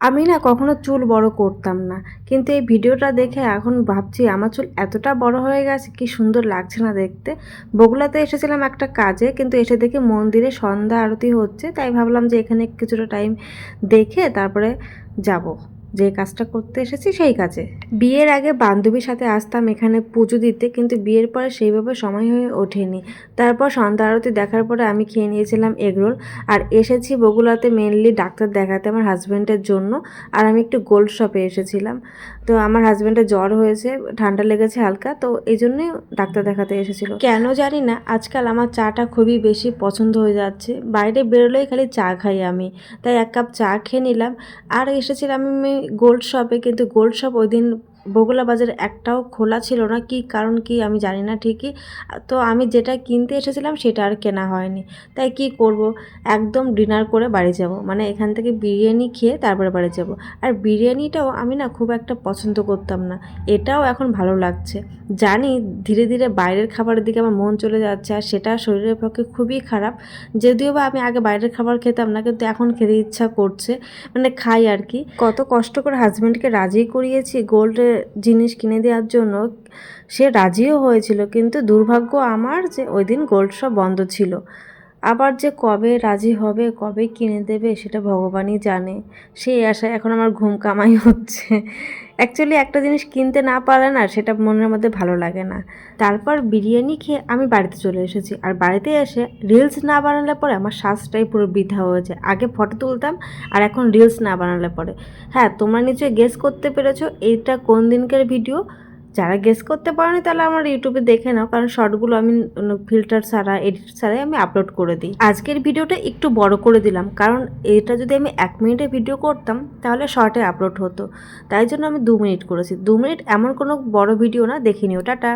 আমি না কখনো চুল বড় করতাম না। কিন্তু এই ভিডিওটা দেখে এখন ভাবছি আমার চুল এতটা বড় হয়ে গেছে, কি সুন্দর লাগছে না দেখতে। বগুড়াতে এসেছিলাম একটা কাজে, কিন্তু এসে দেখি মন্দিরে সন্ধ্যা আরতি হচ্ছে। তাই ভাবলাম যে এখানে কিছুটা টাইম দেখে তারপরে যাব। যে কাজটা করতে এসেছি সেই কাজে। বিয়ের আগে বান্ধবীর সাথে আসতাম এখানে পুজো দিতে, কিন্তু বিয়ের পরে সেইভাবে সময় হয়ে ওঠেনি। তারপর সন্ধ্যা আরতি দেখার পরে আমি খেয়ে নিয়েছিলাম এগরোল। আর এসেছি বগুড়াতে মেনলি ডাক্তার দেখাতে আমার হাজব্যান্ডের জন্য। আর আমি একটু গোল্ড শপে এসেছিলাম। তো আমার হাজব্যান্ডের জ্বর হয়েছে, ঠান্ডা লেগেছে হালকা, তো এই জন্যই ডাক্তার দেখাতে এসেছিল। কেন জানি না আজকাল আমার চাটা খুবই বেশি পছন্দ হয়ে যাচ্ছে। বাইরে বেরোলেই খালি চা খাই আমি। তাই এক কাপ চা খেয়ে নিলাম। আর এসেছিলাম আমি গোল্ড শপে, কিন্তু গোল্ড শপ ওই দিন বগুড়া বাজারে একটাও খোলা ছিল না। কি কারণ কি আমি জানি না ঠিকই। তো আমি যেটা কিনতে এসেছিলাম সেটা আর কেনা হয়নি। তাই কি করব, একদম ডিনার করে বাড়ি যাব, মানে এখান থেকে বিরিয়ানি খেয়ে তারপরে বাড়ি যাব। আর বিরিয়ানিটাও আমি না খুব একটা পছন্দ করতাম না, এটাও এখন ভালো লাগছে। জানি ধীরে ধীরে বাইরের খাবারের দিকে আমার মন চলে যাচ্ছে, আর সেটা শরীরের পক্ষে খুবই খারাপ। যদিও বা আমি আগে বাইরের খাবার খেতাম না, কিন্তু এখন খেতে ইচ্ছা করছে, মানে খাই আর কি। কত কষ্ট করে হাজব্যান্ডকে রাজি করিয়েছি গোল্ডের জিনিস কিনে দেওয়ার জন্য, সে রাজিও হয়েছিল, কিন্তু দুর্ভাগ্য আমার যে ওই দিন গোল্ড শপ বন্ধ ছিল। আবার যে কবে রাজি হবে, কবে কিনে দেবে সেটা ভগবানই জানে। সেই আশায় এখন আমার ঘুম কামাই হচ্ছে। অ্যাকচুয়ালি একটা জিনিস কিনতে না পারলে না সেটা মনের মধ্যে ভালো লাগে না। তারপর বিরিয়ানি খেয়ে আমি বাড়িতে চলে এসেছি। আর বাড়িতে এসে রিলস না বানালে পরে আমার সাজটাই পুরো বৃথা হয়েছে। আগে ফটো তুলতাম, আর এখন রিলস না বানালে পরে। হ্যাঁ, তোমরা নিশ্চয়ই গেস করতে পেরেছো এইটা কোন দিনকার ভিডিও। যারা গেস করতে পারোনি তাহলে আমার ইউটিউবে দেখে নাও, কারণ শর্টগুলো আমি ফিল্টার ছাড়া, এডিট ছাড়াই আমি আপলোড করে দিই। আজকের ভিডিওটা একটু বড় করে দিলাম, কারণ এটা যদি আমি 1 মিনিটের ভিডিও করতাম তাহলে শর্টে আপলোড হতো। তাই জন্য আমি 2 মিনিট করেছি। 2 মিনিট এমন কোনো বড় ভিডিও না, দেখে নিও। টাটা।